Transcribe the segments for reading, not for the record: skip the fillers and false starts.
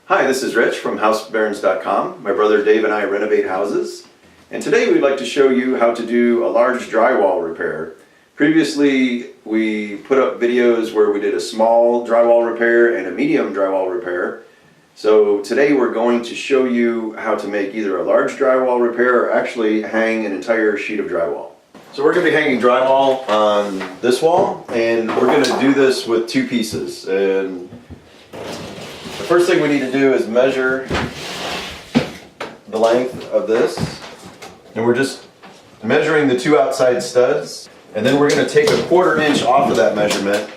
Hi, this is Rich from housebarons.com. My brother Dave and I renovate houses. And today we'd like to show you how to do a large drywall repair. Previously, we put up videos where we did a small drywall repair and a medium drywall repair. So today we're going to show you how to make either a large drywall repair or actually hang an entire sheet of drywall. So we're going to be hanging drywall on this wall, and we're going to do this with two pieces. And the first thing we need to do is measure the length of this. And we're just measuring the two outside studs. And then we're going to take a 1/4 inch off of that measurement.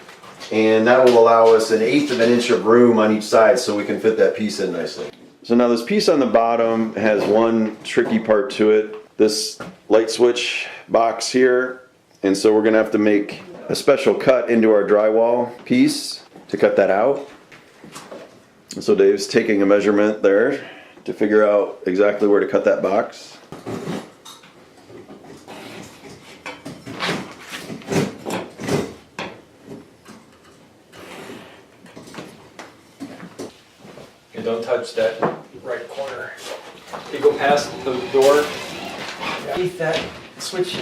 And that will allow us 1/8 of an inch of room on each side so we can fit that piece in nicely. So now this piece on the bottom has one tricky part to it. This light switch box here. And so we're going to have to make a special cut into our drywall piece to cut that out. So Dave's taking a measurement there to figure out exactly where to cut that box. And don't touch that right corner. You go past the door, beneath that switch.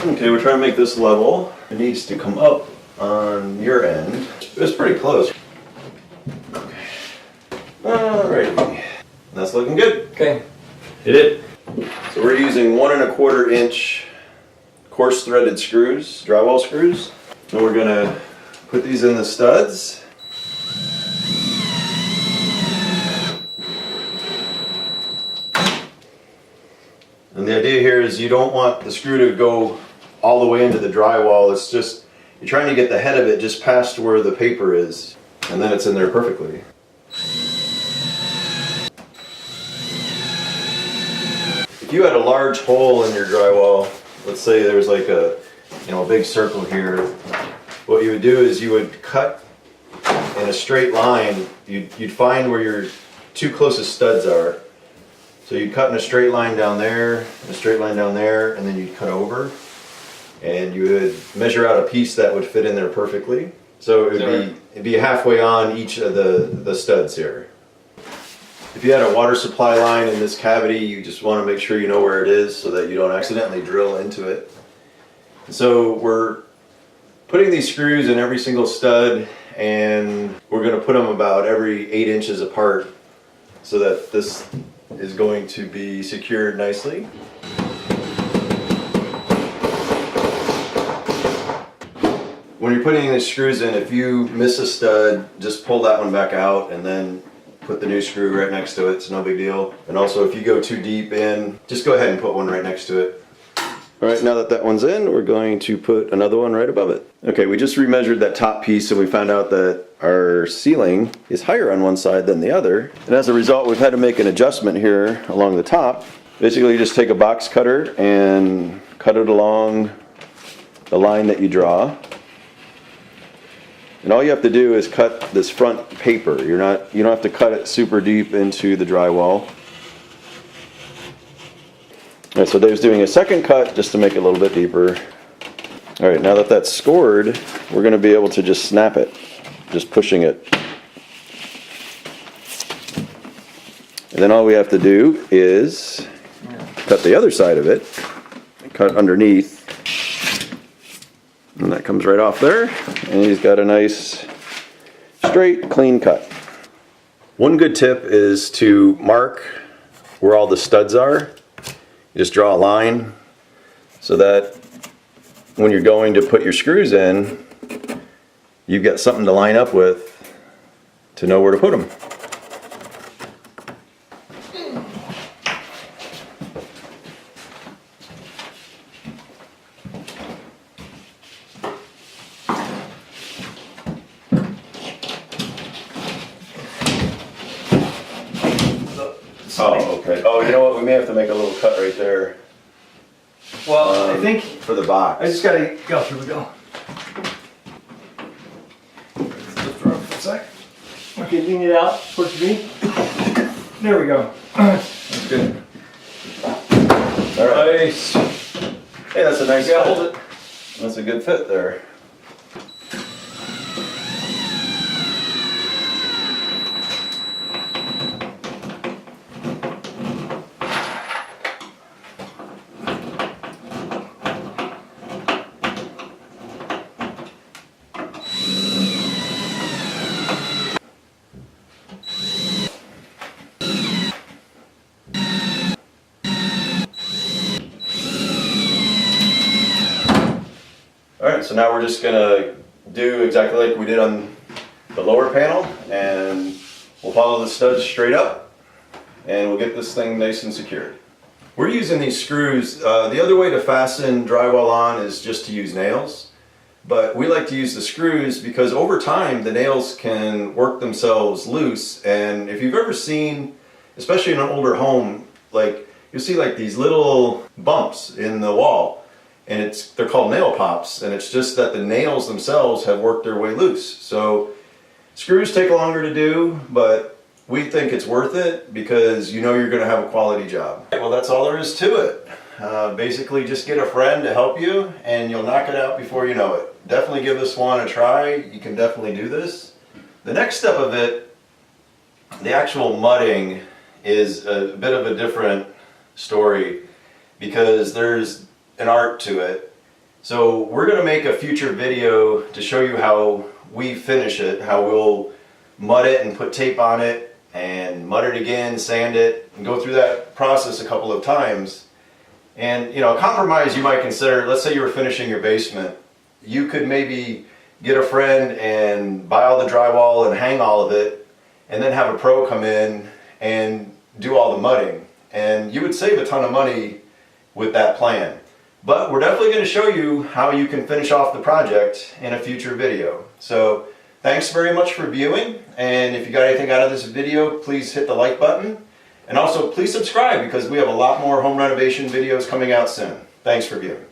Okay, we're trying to make this level. It needs to come up on your end. It's pretty close. Okay. Alright. That's looking good. Okay. Hit it. So we're using 1 1/4 inch coarse threaded screws, drywall screws. And we're gonna put these in the studs. And the idea here is you don't want the screw to go all the way into the drywall. It's just, you're trying to get the head of it just past where the paper is, and then it's in there perfectly. If you had a large hole in your drywall, let's say there was like a big circle here, what you would do is you would cut in a straight line. You'd find where your two closest studs are. So you'd cut in a straight line down there, a straight line down there, and then you'd cut over. And you would measure out a piece that would fit in there perfectly. So it'd be halfway on each of the studs here. If you had a water supply line in this cavity, you just want to make sure you know where it is so that you don't accidentally drill into it. So we're putting these screws in every single stud, and we're going to put them about every 8 inches apart so that this is going to be secured nicely. When you're putting the screws in, if you miss a stud, just pull that one back out and then put the new screw right next to it. It's no big deal. And also, if you go too deep in, just go ahead and put one right next to it. All right, now that that one's in, we're going to put another one right above it. Okay, we just remeasured that top piece and we found out that our ceiling is higher on one side than the other. And as a result, we've had to make an adjustment here along the top. Basically, you just take a box cutter and cut it along the line that you draw. And all you have to do is cut this front paper. You don't have to cut it super deep into the drywall. All right, so Dave's doing a second cut just to make it a little bit deeper. All right, now that that's scored, we're going to be able to just snap it, just pushing it. And then all we have to do is cut the other side of it, cut underneath. And that comes right off there, and he's got a nice, straight, clean cut. One good tip is to mark where all the studs are. You just draw a line so that when you're going to put your screws in, you've got something to line up with to know where to put them. Oh, okay. Oh, you know what? We may have to make a little cut right there. Well, I think for the box. I just gotta go. Here we go. Lift her up for a sec. Okay, lean it out towards me. There we go. That's good. All right. Nice. Hey, that's a nice fit. Hold it. That's a good fit there. So now we're just gonna do exactly like we did on the lower panel, and we'll follow the studs straight up and we'll get this thing nice and secured. We're using these screws. The other way to fasten drywall on is just to use nails, but we like to use the screws because over time the nails can work themselves loose. And if you've ever seen, especially in an older home, like you'll see like these little bumps in the wall, and they're called nail pops, and it's just that the nails themselves have worked their way loose. So screws take longer to do, but we think it's worth it because you know you're going to have a quality job. Well, that's all there is to it. Basically just get a friend to help you and you'll knock it out before you know it. Definitely give this one a try. You can definitely do this. The next step of it, the actual mudding, is a bit of a different story because there's an art to it. So we're going to make a future video to show you how we finish it, how we'll mud it and put tape on it and mud it again, sand it, and go through that process a couple of times. And you know, a compromise you might consider, let's say you were finishing your basement, you could maybe get a friend and buy all the drywall and hang all of it, and then have a pro come in and do all the mudding. And you would save a ton of money with that plan. But we're definitely going to show you how you can finish off the project in a future video. So thanks very much for viewing, and if you got anything out of this video, please hit the like button. And also please subscribe because we have a lot more home renovation videos coming out soon. Thanks for viewing.